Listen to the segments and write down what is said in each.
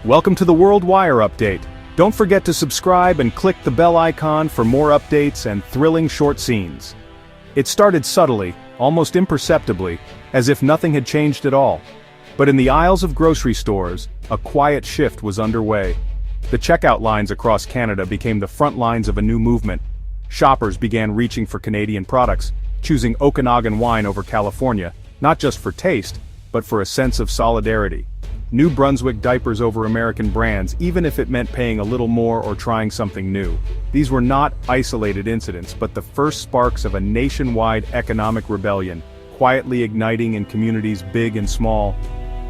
Welcome to the World Wire Update. Don't forget to subscribe and click the bell icon for more updates and thrilling short scenes. It started subtly, almost imperceptibly, as if nothing had changed at all. But in the aisles of grocery stores, a quiet shift was underway. The checkout lines across Canada became the front lines of a new movement. Shoppers began reaching for Canadian products, choosing Okanagan wine over California, not just for taste, but for a sense of solidarity. New Brunswick diapers over American brands, even if it meant paying a little more or trying something new. These were not isolated incidents, but the first sparks of a nationwide economic rebellion, quietly igniting in communities big and small.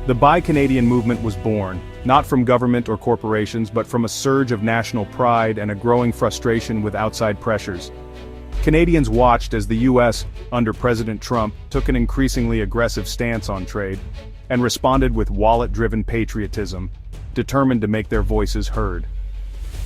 The Buy Canadian movement was born, not from government or corporations, but from a surge of national pride and a growing frustration with outside pressures. Canadians watched as the U.S., under President Trump, took an increasingly aggressive stance on trade, and responded with wallet-driven patriotism, determined to make their voices heard.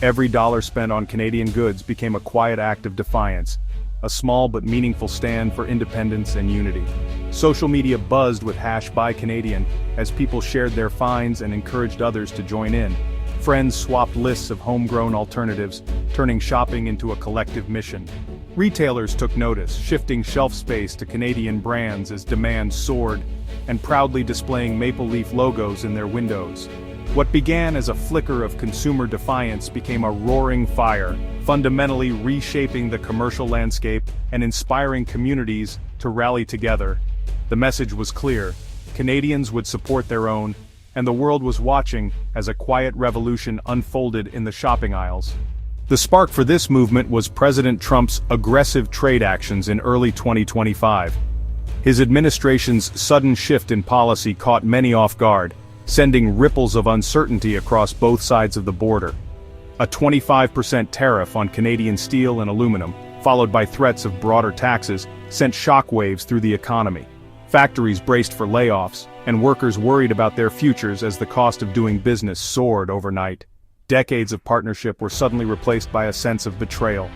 Every dollar spent on Canadian goods became a quiet act of defiance, a small but meaningful stand for independence and unity. Social media buzzed with #BuyCanadian as people shared their finds and encouraged others to join in. Friends swapped lists of homegrown alternatives, turning shopping into a collective mission. Retailers took notice, shifting shelf space to Canadian brands as demand soared, and proudly displaying maple leaf logos in their windows. What began as a flicker of consumer defiance became a roaring fire, fundamentally reshaping the commercial landscape and inspiring communities to rally together. The message was clear: Canadians would support their own, and the world was watching as a quiet revolution unfolded in the shopping aisles. The spark for this movement was President Trump's aggressive trade actions in early 2025. His administration's sudden shift in policy caught many off guard, sending ripples of uncertainty across both sides of the border. A 25% tariff on Canadian steel and aluminum, followed by threats of broader taxes, sent shockwaves through the economy. Factories braced for layoffs, and workers worried about their futures as the cost of doing business soared overnight. Decades of partnership were suddenly replaced by a sense of betrayal.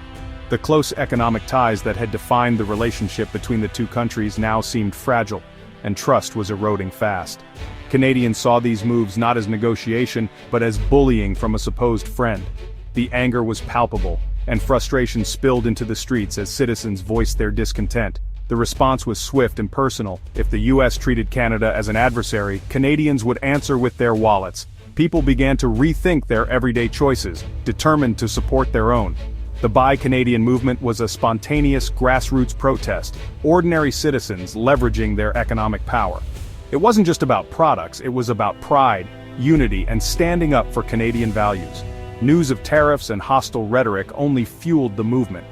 The close economic ties that had defined the relationship between the two countries now seemed fragile, and trust was eroding fast. Canadians saw these moves not as negotiation, but as bullying from a supposed friend. The anger was palpable, and frustration spilled into the streets as citizens voiced their discontent. The response was swift and personal. If the U.S. treated Canada as an adversary, Canadians would answer with their wallets. People began to rethink their everyday choices, determined to support their own. The Buy Canadian movement was a spontaneous grassroots protest, ordinary citizens leveraging their economic power. It wasn't just about products, it was about pride, unity, and standing up for Canadian values. News of tariffs and hostile rhetoric only fueled the movement.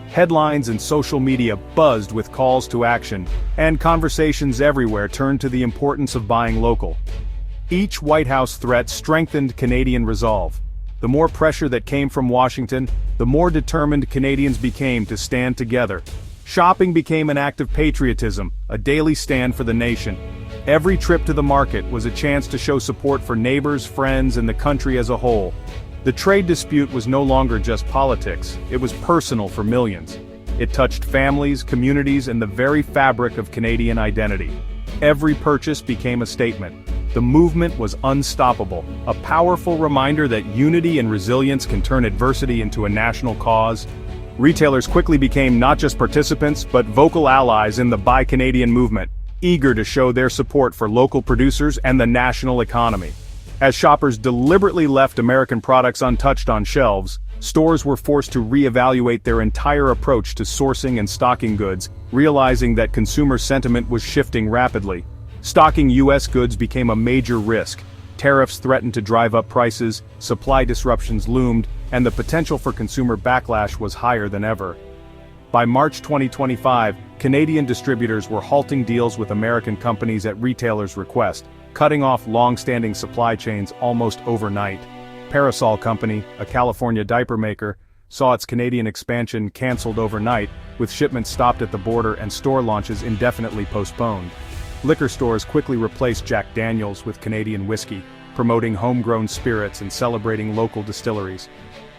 Headlines and social media buzzed with calls to action, and conversations everywhere turned to the importance of buying local. Each White House threat strengthened Canadian resolve. The more pressure that came from Washington, the more determined Canadians became to stand together. Shopping became an act of patriotism, a daily stand for the nation. Every trip to the market was a chance to show support for neighbors, friends, and the country as a whole. The trade dispute was no longer just politics, it was personal for millions. It touched families, communities, and the very fabric of Canadian identity. Every purchase became a statement. The movement was unstoppable, a powerful reminder that unity and resilience can turn adversity into a national cause. Retailers quickly became not just participants, but vocal allies in the Buy Canadian movement, eager to show their support for local producers and the national economy. As shoppers deliberately left American products untouched on shelves, stores were forced to reevaluate their entire approach to sourcing and stocking goods, realizing that consumer sentiment was shifting rapidly. Stocking U.S. goods became a major risk. Tariffs threatened to drive up prices, supply disruptions loomed, and the potential for consumer backlash was higher than ever. By March 2025, Canadian distributors were halting deals with American companies at retailers' request, cutting off long-standing supply chains almost overnight. Parasol Company, a California diaper maker, saw its Canadian expansion canceled overnight, with shipments stopped at the border and store launches indefinitely postponed. Liquor stores quickly replaced Jack Daniel's with Canadian whiskey, promoting homegrown spirits and celebrating local distilleries.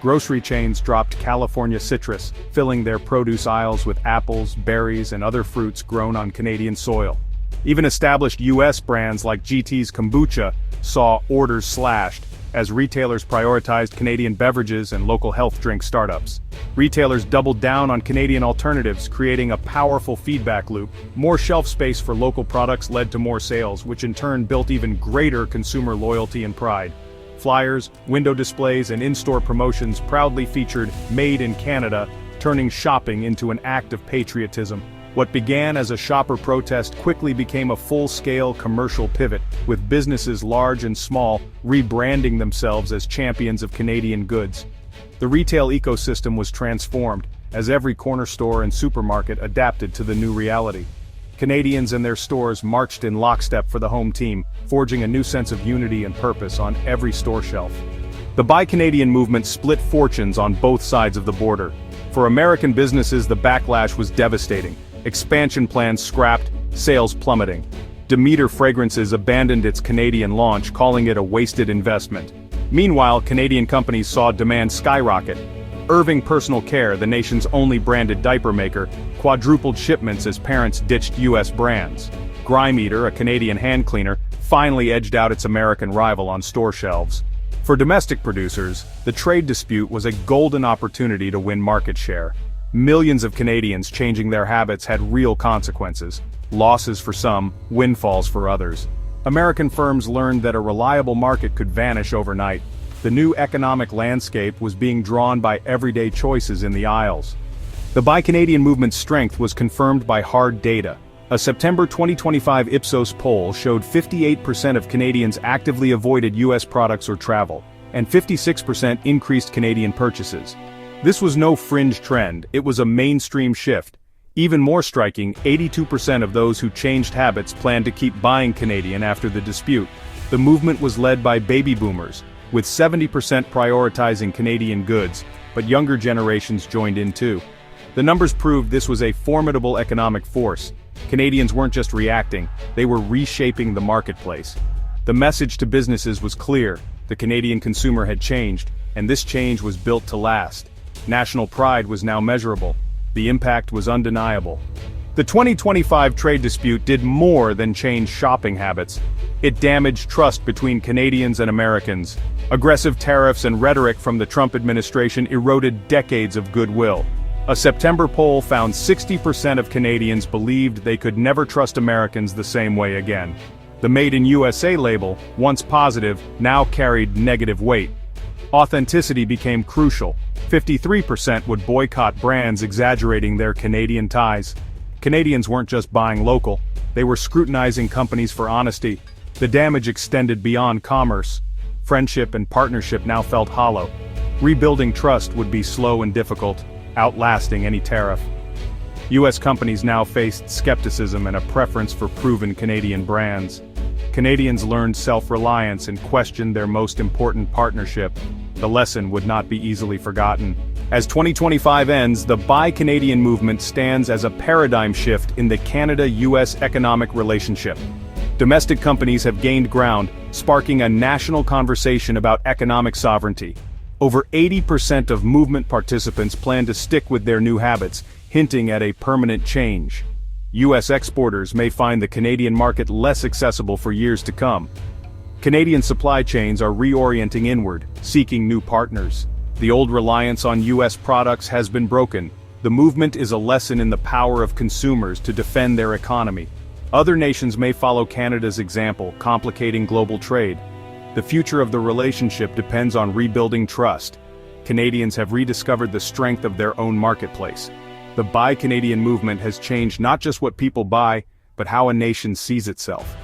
Grocery chains dropped California citrus, filling their produce aisles with apples, berries, and other fruits grown on Canadian soil. Even established U.S. brands like GT's Kombucha saw orders slashed, as retailers prioritized Canadian beverages and local health drink startups. Retailers doubled down on Canadian alternatives, creating a powerful feedback loop. More shelf space for local products led to more sales, which in turn built even greater consumer loyalty and pride. Flyers, window displays, and in-store promotions proudly featured "Made in Canada," turning shopping into an act of patriotism. What began as a shopper protest quickly became a full-scale commercial pivot, with businesses large and small rebranding themselves as champions of Canadian goods. The retail ecosystem was transformed, as every corner store and supermarket adapted to the new reality. Canadians and their stores marched in lockstep for the home team, forging a new sense of unity and purpose on every store shelf. The Buy Canadian movement split fortunes on both sides of the border. For American businesses, the backlash was devastating. Expansion plans scrapped, sales plummeting. Demeter Fragrances abandoned its Canadian launch, calling it a wasted investment. Meanwhile, Canadian companies saw demand skyrocket. Irving Personal Care, the nation's only branded diaper maker, quadrupled shipments as parents ditched U.S. brands. Grime Eater, a Canadian hand cleaner, finally edged out its American rival on store shelves. For domestic producers, the trade dispute was a golden opportunity to win market share. Millions of Canadians changing their habits had real consequences. Losses for some, windfalls for others. American firms learned that a reliable market could vanish overnight. The new economic landscape was being drawn by everyday choices in the aisles. The Buy Canadian movement's strength was confirmed by hard data. A September 2025 Ipsos poll showed 58% of Canadians actively avoided U.S. products or travel, and 56% increased Canadian purchases. This was no fringe trend, it was a mainstream shift. Even more striking, 82% of those who changed habits planned to keep buying Canadian after the dispute. The movement was led by baby boomers, with 70% prioritizing Canadian goods, but younger generations joined in too. The numbers proved this was a formidable economic force. Canadians weren't just reacting, they were reshaping the marketplace. The message to businesses was clear: the Canadian consumer had changed, and this change was built to last. National pride was now measurable. The impact was undeniable. The 2025 trade dispute did more than change shopping habits. It damaged trust between Canadians and Americans. Aggressive tariffs and rhetoric from the Trump administration eroded decades of goodwill. A September poll found 60% of Canadians believed they could never trust Americans the same way again. The Made in USA label, once positive, now carried negative weight. Authenticity became crucial. 53% would boycott brands exaggerating their Canadian ties. Canadians weren't just buying local, they were scrutinizing companies for honesty. The damage extended beyond commerce. Friendship and partnership now felt hollow. Rebuilding trust would be slow and difficult, outlasting any tariff. U.S. companies now faced skepticism and a preference for proven Canadian brands. Canadians learned self-reliance and questioned their most important partnership. The lesson would not be easily forgotten. As 2025 ends, the Buy Canadian movement stands as a paradigm shift in the Canada-US economic relationship. Domestic companies have gained ground, sparking a national conversation about economic sovereignty. Over 80% of movement participants plan to stick with their new habits, hinting at a permanent change. U.S. exporters may find the Canadian market less accessible for years to come. Canadian supply chains are reorienting inward, seeking new partners. The old reliance on U.S. products has been broken. The movement is a lesson in the power of consumers to defend their economy. Other nations may follow Canada's example, complicating global trade. The future of the relationship depends on rebuilding trust. Canadians have rediscovered the strength of their own marketplace. The Buy Canadian movement has changed not just what people buy, but how a nation sees itself.